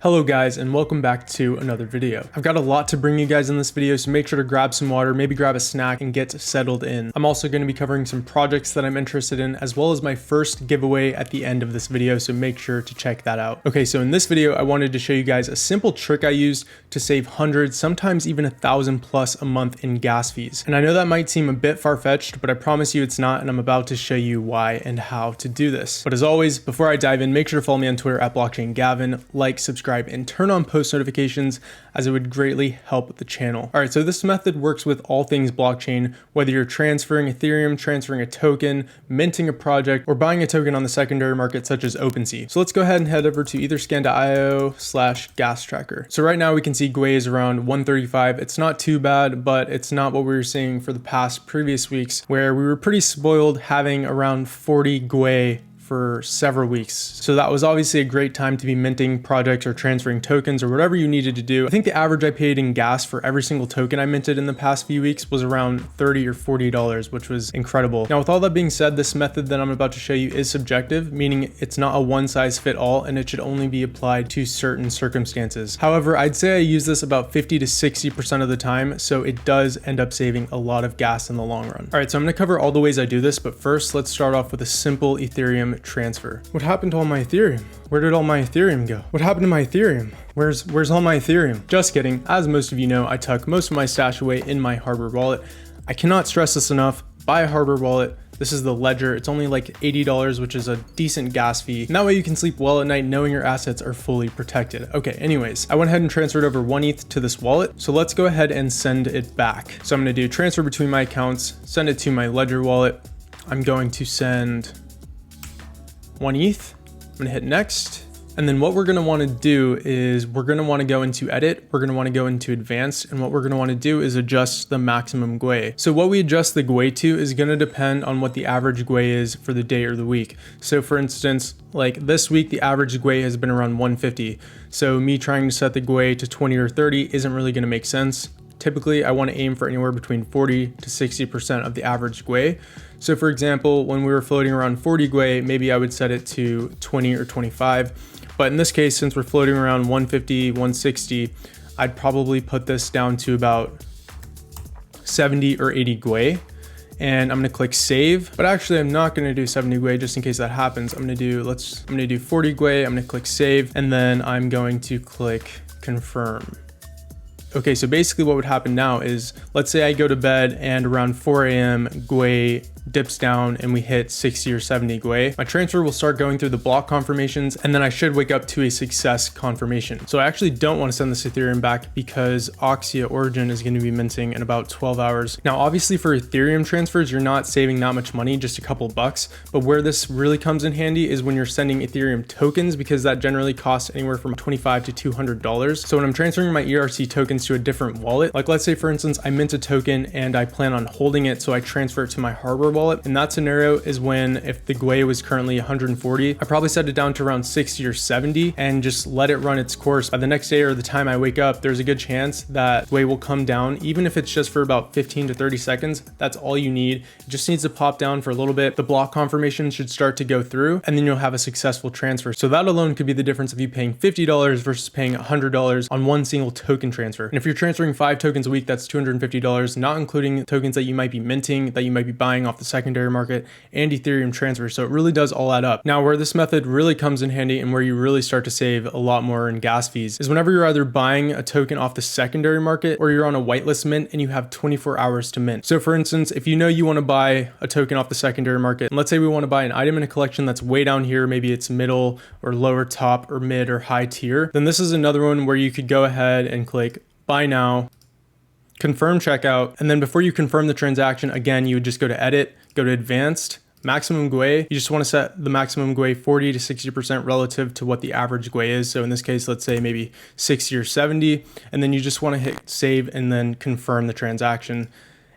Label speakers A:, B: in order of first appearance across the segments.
A: Hello guys, and welcome back to another video. I've got a lot to bring you guys in this video, so make sure to grab some water, maybe grab a snack, and get settled in. I'm also going to be covering some projects that I'm interested in, as well as my first giveaway at the end of this video, so make sure to check that out. Okay, so in this video, I wanted to show you guys a simple trick I used to save hundreds, sometimes even 1,000 plus a month in gas fees. And I know that might seem a bit far-fetched, but I promise you it's not, and I'm about to show you why and how to do this. But as always, before I dive in, make sure to follow me on Twitter at BlockchainGavin, like, subscribe, and turn on post notifications, as it would greatly help the channel. All right, so this method works with all things blockchain, whether you're transferring Ethereum, transferring a token, minting a project, or buying a token on the secondary market such as OpenSea. So let's go ahead and head over to etherscan.io/gas tracker. So right now we can see Gwei is around 135. It's not too bad, but it's not what we were seeing for the past previous weeks, where we were pretty spoiled having around 40 Gwei for several weeks. So that was obviously a great time to be minting projects or transferring tokens or whatever you needed to do. I think the average I paid in gas for every single token I minted in the past few weeks was around $30 or $40, which was incredible. Now, with all that being said, this method that I'm about to show you is subjective, meaning it's not a one size fit all, and it should only be applied to certain circumstances. However, I'd say I use this about 50 to 60% of the time, so it does end up saving a lot of gas in the long run. All right, so I'm gonna cover all the ways I do this, but first let's start off with a simple Ethereum transfer. What happened to all my Ethereum? Where did all my Ethereum go? What happened to my Ethereum? Where's all my Ethereum? Just kidding. As most of you know, I tuck most of my stash away in my hardware wallet. I cannot stress this enough. Buy a hardware wallet. This is the Ledger. It's only like $80, which is a decent gas fee. And that way you can sleep well at night knowing your assets are fully protected. Okay, anyways, I went ahead and transferred over 1 ETH to this wallet. So let's go ahead and send it back. So I'm gonna do transfer between my accounts, send it to my Ledger wallet. I'm going to send 1 ETH. I'm gonna hit next. And then what we're gonna wanna do is we're gonna wanna go into edit, we're gonna wanna go into advanced, and what we're gonna wanna do is adjust the maximum Gwei. So what we adjust the Gwei to is gonna depend on what the average Gwei is for the day or the week. So for instance, like this week, the average Gwei has been around 150. So me trying to set the Gwei to 20 or 30 isn't really gonna make sense. Typically, I want to aim for anywhere between 40 to 60% of the average Gwei. So for example, when we were floating around 40 Gwei, maybe I would set it to 20 or 25. But in this case, since we're floating around 150, 160, I'd probably put this down to about 70 or 80 Gwei. And I'm gonna click save, but actually I'm not gonna do 70 Gwei just in case that happens. I'm gonna do 40 Gwei, I'm gonna click save, and then I'm going to click confirm. Okay, so basically what would happen now is, let's say I go to bed and around 4 a.m. Gwei dips down and we hit 60 or 70 Gwei. My transfer will start going through the block confirmations, and then I should wake up to a success confirmation. So I actually don't want to send this Ethereum back because Oxia Origin is going to be minting in about 12 hours. Now, obviously for Ethereum transfers, you're not saving that much money, just a couple bucks. But where this really comes in handy is when you're sending Ethereum tokens, because that generally costs anywhere from $25 to $200. So when I'm transferring my ERC tokens to a different wallet, like let's say for instance, I mint a token and I plan on holding it, so I transfer it to my hardware wallet. In that scenario is when, if the Gwei was currently 140, I probably set it down to around 60 or 70 and just let it run its course. By the next day or the time I wake up, there's a good chance that Gwei will come down, even if it's just for about 15 to 30 seconds. That's all you need. It just needs to pop down for a little bit. The block confirmation should start to go through, and then you'll have a successful transfer. So that alone could be the difference of you paying $50 versus paying $100 on one single token transfer. And if you're transferring 5 tokens a week, that's $250, not including tokens that you might be minting, that you might be buying off the secondary market, and Ethereum transfer. So it really does all add up. Now, where this method really comes in handy and where you really start to save a lot more in gas fees is whenever you're either buying a token off the secondary market or you're on a whitelist mint and you have 24 hours to mint. So for instance, if you know you want to buy a token off the secondary market, and let's say we want to buy an item in a collection that's way down here, maybe it's middle or lower top or mid or high tier, then this is another one where you could go ahead and click buy now, confirm checkout, and then before you confirm the transaction, again, you would just go to edit, go to advanced, maximum Gwei. You just want to set the maximum Gwei 40 to 60% relative to what the average Gwei is. So in this case, let's say maybe 60 or 70, and then you just want to hit save and then confirm the transaction.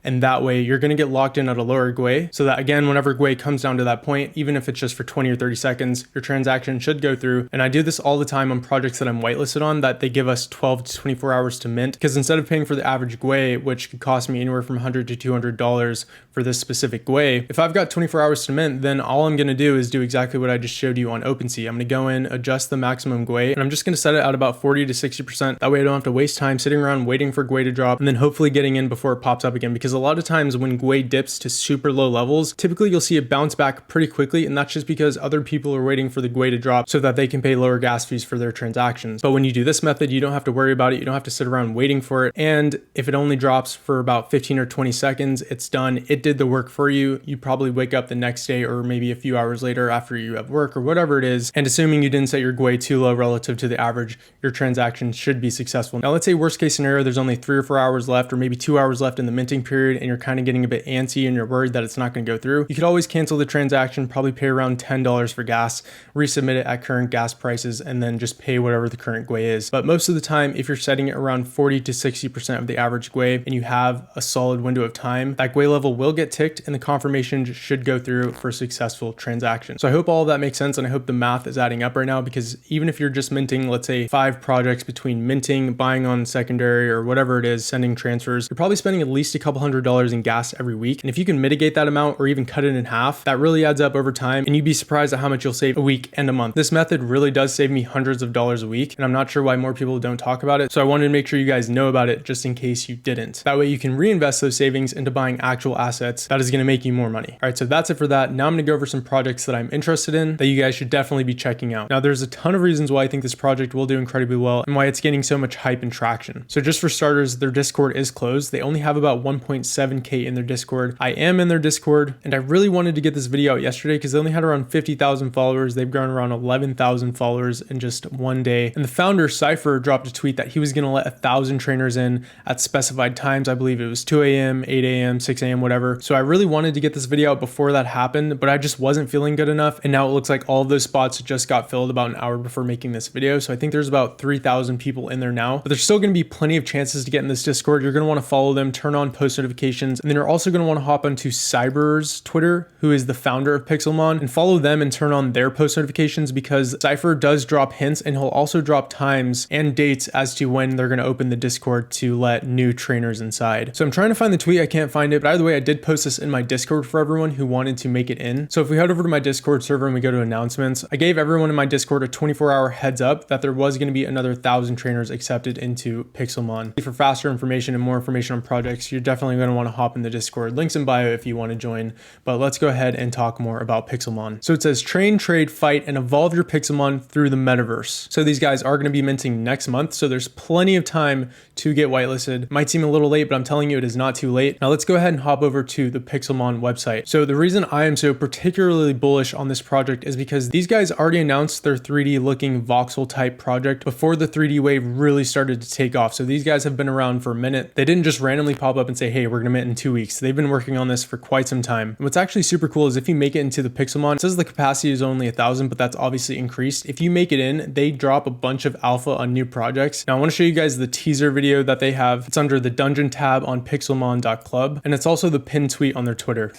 A: And that way you're going to get locked in at a lower Gwei, so that again, whenever Gwei comes down to that point, even if it's just for 20 or 30 seconds, your transaction should go through. And I do this all the time on projects that I'm whitelisted on, that they give us 12 to 24 hours to mint, because instead of paying for the average Gwei, which could cost me anywhere from $100 to $200 for this specific Gwei, if I've got 24 hours to mint, then all I'm going to do is do exactly what I just showed you on OpenSea. I'm going to go in, adjust the maximum Gwei, and I'm just going to set it at about 40 to 60%. That way I don't have to waste time sitting around waiting for Gwei to drop and then hopefully getting in before it pops up again, because a lot of times when Gwei dips to super low levels, typically you'll see it bounce back pretty quickly, and that's just because other people are waiting for the Gwei to drop so that they can pay lower gas fees for their transactions. But when you do this method, you don't have to worry about it. You don't have to sit around waiting for it. And if it only drops for about 15 or 20 seconds, it's done. It did the work for you. You probably wake up the next day or maybe a few hours later after you have work or whatever it is. And assuming you didn't set your Gwei too low relative to the average, your transaction should be successful. Now, let's say worst case scenario, there's only 3 or 4 hours left, or maybe 2 hours left in the minting period, and you're kind of getting a bit antsy and you're worried that it's not going to go through. You could always cancel the transaction, probably pay around $10 for gas, resubmit it at current gas prices, and then just pay whatever the current Gwei is. But most of the time, if you're setting it around 40 to 60% of the average Gwei and you have a solid window of time, that Gwei level will get ticked and the confirmation should go through for a successful transaction. So I hope all of that makes sense, and I hope the math is adding up right now, because even if you're just minting, let's say 5 projects between minting, buying on secondary, or whatever it is, sending transfers, you're probably spending at least a couple $100s in gas every week. And if you can mitigate that amount or even cut it in half, that really adds up over time, and you'd be surprised at how much you'll save a week and a month. This method really does save me hundreds of dollars a week, and I'm not sure why more people don't talk about it. So I wanted to make sure you guys know about it just in case you didn't. That way you can reinvest those savings into buying actual assets that is going to make you more money. All right, so that's it for that. Now I'm going to go over some projects that I'm interested in that you guys should definitely be checking out. Now, there's a ton of reasons why I think this project will do incredibly well and why it's getting so much hype and traction. So just for starters, their Discord is closed. They only have about 1.7K in their Discord. I am in their Discord, and I really wanted to get this video out yesterday because they only had around 50,000 followers. They've grown around 11,000 followers in just one day. And the founder, Cypher, dropped a tweet that he was going to let 1,000 trainers in at specified times. I believe it was 2 a.m., 8 a.m., 6 a.m., whatever. So I really wanted to get this video out before that happened, but I just wasn't feeling good enough. And now it looks like all of those spots just got filled about an hour before making this video. So I think there's about 3,000 people in there now, but there's still going to be plenty of chances to get in this Discord. You're going to want to follow them, turn on post notifications, and then you're also going to want to hop onto Cyber's Twitter, who is the founder of Pixelmon, and follow them and turn on their post notifications, because Cypher does drop hints, and he'll also drop times and dates as to when they're going to open the Discord to let new trainers inside. So I'm trying to find the tweet. I can't find it, but either way, I did post this in my Discord for everyone who wanted to make it in. So if we head over to my Discord server and we go to announcements, I gave everyone in my Discord a 24-hour heads up that there was going to be another 1,000 trainers accepted into Pixelmon. For faster information and more information on projects, you're definitely going to want to hop in the Discord. Links in bio if you want to join, but let's go ahead and talk more about Pixelmon. So it says train, trade, fight, and evolve your Pixelmon through the metaverse. So these guys are going to be minting next month, so there's plenty of time to get whitelisted. Might seem a little late, but I'm telling you, it is not too late. Now let's go ahead and hop over to the Pixelmon website. So the reason I am so particularly bullish on this project is because these guys already announced their 3D looking voxel type project before the 3D wave really started to take off. So these guys have been around for a minute. They didn't just randomly pop up and say, hey, we're gonna mint in 2 weeks. They've been working on this for quite some time. And what's actually super cool is if you make it into the Pixelmon, it says the capacity is only 1,000, but that's obviously increased. If you make it in, they drop a bunch of alpha on new projects. Now I wanna show you guys the teaser video that they have. It's under the dungeon tab on pixelmon.club, and it's also the pinned tweet on their Twitter.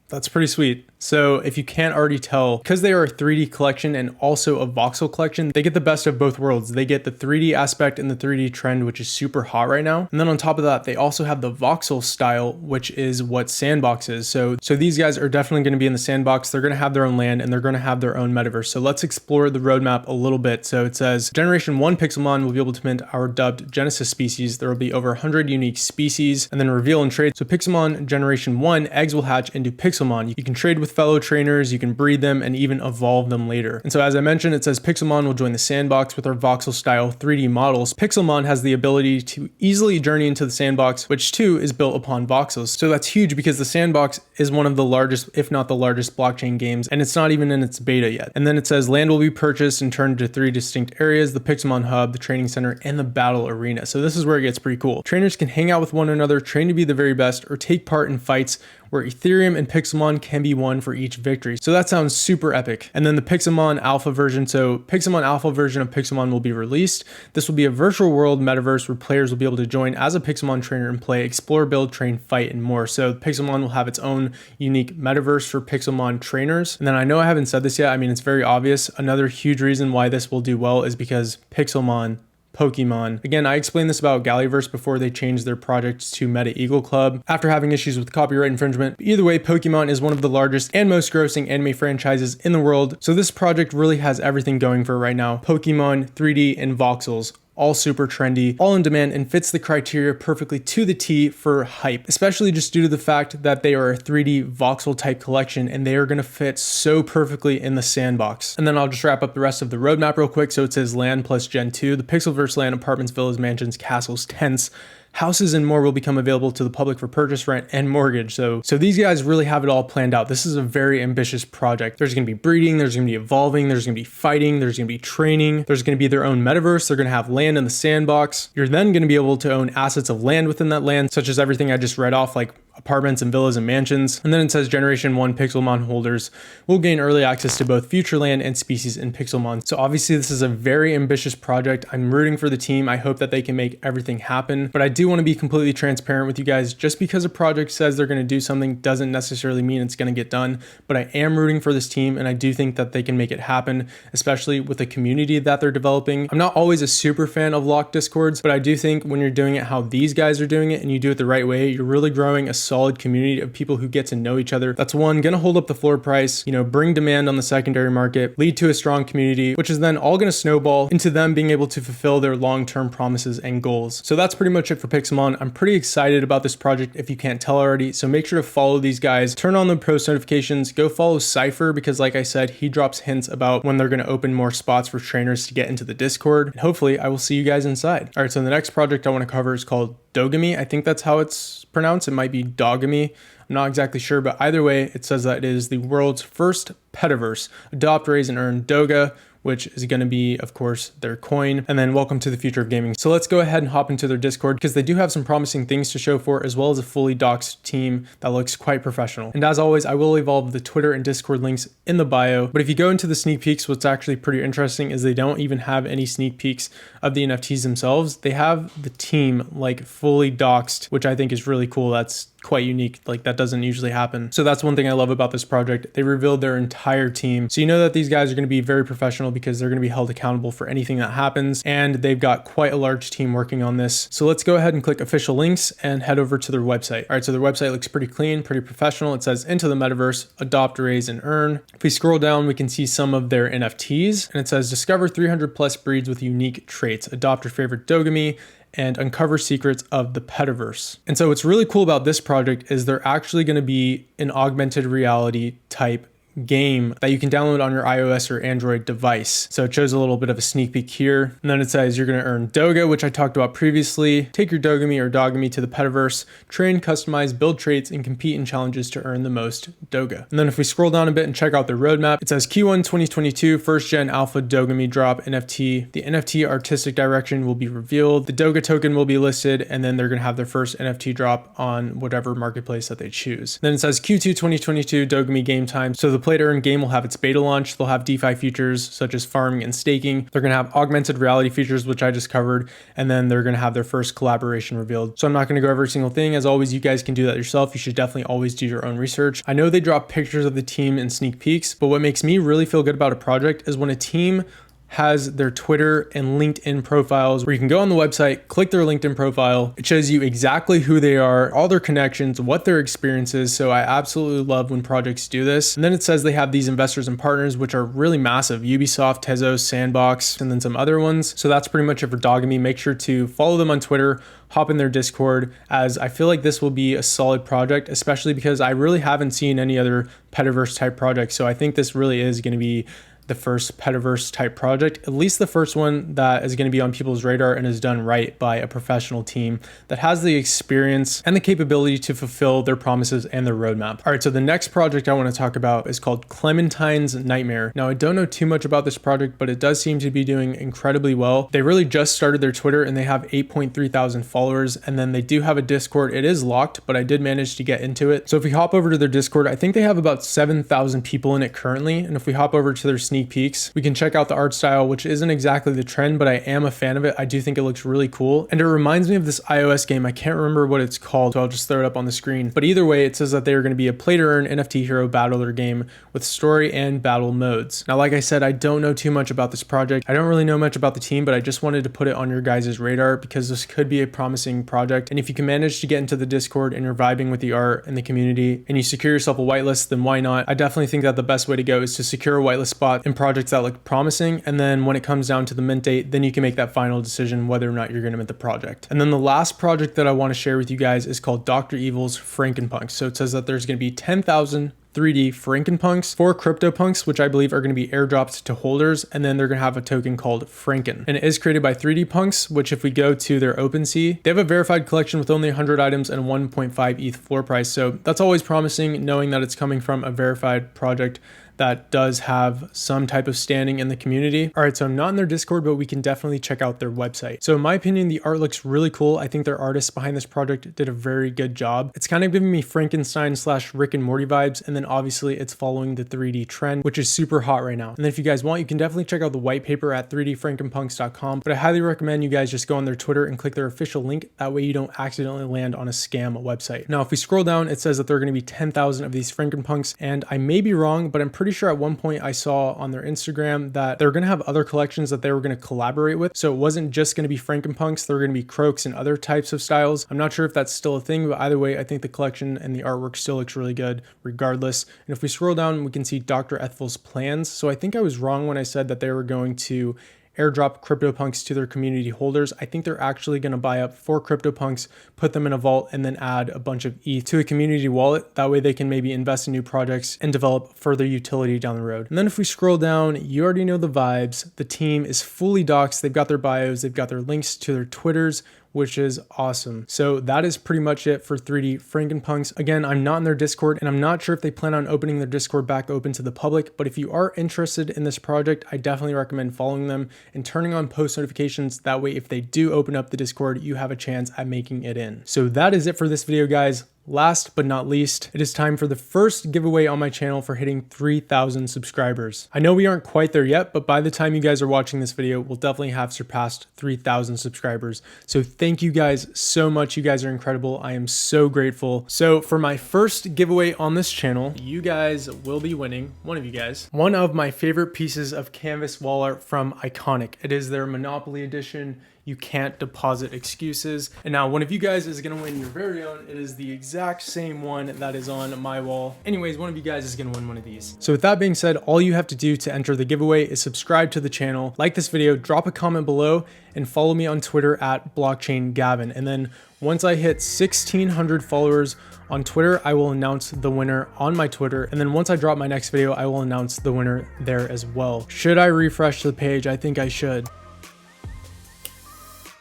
A: That's pretty sweet. So if you can't already tell, because they are a 3D collection and also a voxel collection, they get the best of both worlds. They get the 3D aspect and the 3D trend, which is super hot right now. And then on top of that, they also have the voxel style, which is what Sandbox is. So these guys are definitely going to be in the Sandbox. They're going to have their own land and they're going to have their own metaverse. So let's explore the roadmap a little bit. So it says Generation 1 Pixelmon will be able to mint our dubbed Genesis species. There will be over 100 unique species, and then reveal and trade. So Pixelmon Generation 1 eggs will hatch into Pixelmon. You can trade with fellow trainers, you can breed them, and even evolve them later. And so as I mentioned, it says Pixelmon will join the sandbox with our voxel style 3D models. Pixelmon has the ability to easily journey into the sandbox, which too is built upon voxels. So that's huge because the sandbox is one of the largest, if not the largest, blockchain games, and it's not even in its beta yet. And then it says land will be purchased and turned into 3 distinct areas: the Pixelmon hub, the training center, and the battle arena. So this is where it gets pretty cool. Trainers can hang out with one another, train to be the very best, or take part in fights where Ethereum and Pixelmon can be won for each victory. So that sounds super epic. And then the Pixelmon alpha version. So Pixelmon alpha version of Pixelmon will be released. This will be a virtual world metaverse where players will be able to join as a Pixelmon trainer and play, explore, build, train, fight, and more. So Pixelmon will have its own unique metaverse for Pixelmon trainers. And then I know I haven't said this yet. I mean, it's very obvious. Another huge reason why this will do well is because Pixelmon Pokemon. Again, I explained this about Galliverse before they changed their project to Meta Eagle Club after having issues with copyright infringement. But either way, Pokemon is one of the largest and most grossing anime franchises in the world. So this project really has everything going for it right now. Pokemon, 3D, and voxels. All super trendy, all in demand, and fits the criteria perfectly to the T for hype, especially just due to the fact that they are a 3D voxel type collection and they are going to fit so perfectly in the sandbox. And then I'll just wrap up the rest of the roadmap real quick. So it says land plus Gen 2, the Pixelverse land, apartments, villas, mansions, castles, tents, houses, and more will become available to the public for purchase, rent, and mortgage. So these guys really have it all planned out. This is a very ambitious project. There's going to be breeding, there's going to be evolving, there's going to be fighting, there's going to be training, there's going to be their own metaverse, they're going to have land in the sandbox. You're then going to be able to own assets of land within that land, such as everything I just read off, like apartments and villas and mansions. And then it says Generation 1 Pixelmon holders will gain early access to both future land and species in Pixelmon. So obviously this is a very ambitious project. I'm rooting for the team. I hope that they can make everything happen. But I do want to be completely transparent with you guys. Just because a project says they're going to do something doesn't necessarily mean it's going to get done. But I am rooting for this team and I do think that they can make it happen, especially with the community that they're developing. I'm not always a super fan of locked discords, but I do think when you're doing it how these guys are doing it and you do it the right way, you're really growing a solid community of people who get to know each other. That's one, gonna hold up the floor price, bring demand on the secondary market, lead to a strong community, which is then all gonna snowball into them being able to fulfill their long-term promises and goals. So that's pretty much it for Pixelmon. I'm pretty excited about this project if you can't tell already. So make sure to follow these guys, turn on the post notifications, go follow Cypher because like I said, he drops hints about when they're gonna open more spots for trainers to get into the Discord. And hopefully I will see you guys inside. All right, so the next project I wanna cover is called Dogami. I think that's how it's pronounced. It might be Dogami. I'm not exactly sure, but either way, it says that it is the world's first petaverse. Adopt, raise, and earn Doga, which is going to be, of course, their coin. And then welcome to the future of gaming. So let's go ahead and hop into their Discord because they do have some promising things to show for, as well as a fully doxed team that looks quite professional. And as always, I will evolve the Twitter and Discord links in the bio. But if you go into the sneak peeks, what's actually pretty interesting is they don't even have any sneak peeks of the NFTs themselves. They have the team like fully doxed, which I think is really cool. That's quite unique. Like that doesn't usually happen. So that's one thing I love about this project. They revealed their entire team. So you know that these guys are going to be very professional because they're going to be held accountable for anything that happens. And they've got quite a large team working on this. So let's go ahead and click official links and head over to their website. All right, so their website looks pretty clean, pretty professional. It says into the metaverse, adopt, raise, and earn. If we scroll down, we can see some of their NFTs and it says discover 300 plus breeds with unique traits, adopt your favorite Dogami, and uncover secrets of the petaverse. And so what's really cool about this project is they're actually going to be an augmented reality type game that you can download on your iOS or Android device. So it shows a little bit of a sneak peek here. And then it says you're going to earn Doga, which I talked about previously. Take your Dogami or Dogami to the petaverse, train, customize, build traits, and compete in challenges to earn the most Doga. And then if we scroll down a bit and check out their roadmap, it says Q1 2022, first gen alpha Dogami drop NFT. The NFT artistic direction will be revealed. The Doga token will be listed, and then they're going to have their first NFT drop on whatever marketplace that they choose. Then it says Q2 2022 Dogami game time. So the play to earn game will have its beta launch. They'll have DeFi features such as farming and staking. They're going to have augmented reality features, which I just covered, and then they're going to have their first collaboration revealed. So I'm not going to go over every single thing. As always, you guys can do that yourself. You should definitely always do your own research. I know they drop pictures of the team and sneak peeks, but what makes me really feel good about a project is when a team has their Twitter and LinkedIn profiles, where you can go on the website, click their LinkedIn profile. It shows you exactly who they are, all their connections, what their experience is. So I absolutely love when projects do this. And then it says they have these investors and partners, which are really massive: Ubisoft, Tezos, Sandbox, and then some other ones. So that's pretty much it for Dogami. Make sure to follow them on Twitter, hop in their Discord, as I feel like this will be a solid project, especially because I really haven't seen any other Petaverse type projects. So I think this really is going to be the first Petaverse type project, at least the first one that is going to be on people's radar and is done right by a professional team that has the experience and the capability to fulfill their promises and their roadmap. All right, so the next project I want to talk about is called Clementine's Nightmare. Now, I don't know too much about this project, but it does seem to be doing incredibly well. They really just started their Twitter and they have 8.3 thousand followers, and then they do have a Discord. It is locked, but I did manage to get into it. So if we hop over to their Discord, I think they have about 7,000 people in it currently. And if we hop over to their sneak peeks, we can check out the art style, which isn't exactly the trend, but I am a fan of it. I do think it looks really cool, and it reminds me of this iOS game. I can't remember what it's called, so I'll just throw it up on the screen. But either way, it says that they are going to be a play to earn NFT hero battler game with story and battle modes. Now, like I said, I don't know too much about this project. I don't really know much about the team, but I just wanted to put it on your guys' radar because this could be a promising project. And if you can manage to get into the Discord and you're vibing with the art and the community and you secure yourself a whitelist, then why not? I definitely think that the best way to go is to secure a whitelist spot in projects that look promising, and then when it comes down to the mint date, then you can make that final decision whether or not you're going to mint the project. And then the last project that I want to share with you guys is called Dr. Evil's Frankenpunks. So it says that there's going to be 10,000 3D Frankenpunks, 4 CryptoPunks, which I believe are going to be airdropped to holders, and then they're going to have a token called Franken. And it is created by 3D Punks, which if we go to their OpenSea, they have a verified collection with only 100 items and 1.5 ETH floor price. So that's always promising, knowing that it's coming from a verified project that does have some type of standing in the community. All right, so I'm not in their Discord, but we can definitely check out their website. So in my opinion, the art looks really cool. I think their artists behind this project did a very good job. It's kind of giving me Frankenstein / Rick and Morty vibes, and then obviously it's following the 3D trend, which is super hot right now. And then if you guys want, you can definitely check out the white paper at 3dfrankenpunks.com, but I highly recommend you guys just go on their Twitter and click their official link. That way you don't accidentally land on a scam website. Now, if we scroll down, it says that there are going to be 10,000 of these Frankenpunks, and I may be wrong, but I'm pretty sure at one point I saw on their Instagram that they're going to have other collections that they were going to collaborate with. So it wasn't just going to be Frankenpunks, there were going to be Croaks and other types of styles. I'm not sure if that's still a thing, but either way, I think the collection and the artwork still looks really good regardless. And if we scroll down, we can see Dr. Ethel's plans. So I think I was wrong when I said that they were going to airdrop CryptoPunks to their community holders. I think they're actually going to buy up 4 CryptoPunks, put them in a vault, and then add a bunch of ETH to a community wallet. That way they can maybe invest in new projects and develop further utility down the road. And then if we scroll down, you already know the vibes. The team is fully doxed. They've got their bios, they've got their links to their Twitters, which is awesome. So that is pretty much it for 3D Frankenpunks. Again, I'm not in their Discord, and I'm not sure if they plan on opening their Discord back open to the public, but if you are interested in this project, I definitely recommend following them and turning on post notifications. That way, if they do open up the Discord, you have a chance at making it in. So that is it for this video, guys. Last but not least, it is time for the first giveaway on my channel for hitting 3,000 subscribers. I know we aren't quite there yet, but by the time you guys are watching this video, we'll definitely have surpassed 3,000 subscribers. So thank you guys so much. You guys are incredible. I am so grateful. So for my first giveaway on this channel, you guys will be winning, one of you guys, one of my favorite pieces of canvas wall art from Iconic. It is their Monopoly edition. You can't deposit excuses. And now one of you guys is gonna win your very own. It is the exact same one that is on my wall. Anyways, one of you guys is gonna win one of these. So with that being said, all you have to do to enter the giveaway is subscribe to the channel, like this video, drop a comment below, and follow me on Twitter at blockchaingavin. And then once I hit 1,600 followers on Twitter, I will announce the winner on my Twitter. And then once I drop my next video, I will announce the winner there as well. Should I refresh the page? I think I should.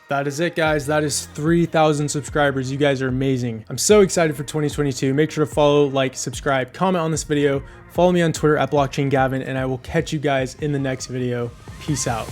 A: That is it, guys. That is 3,000 subscribers. You guys are amazing. I'm so excited for 2022. Make sure to follow, like, subscribe, comment on this video, follow me on Twitter at blockchaingavin, and I will catch you guys in the next video. Peace out.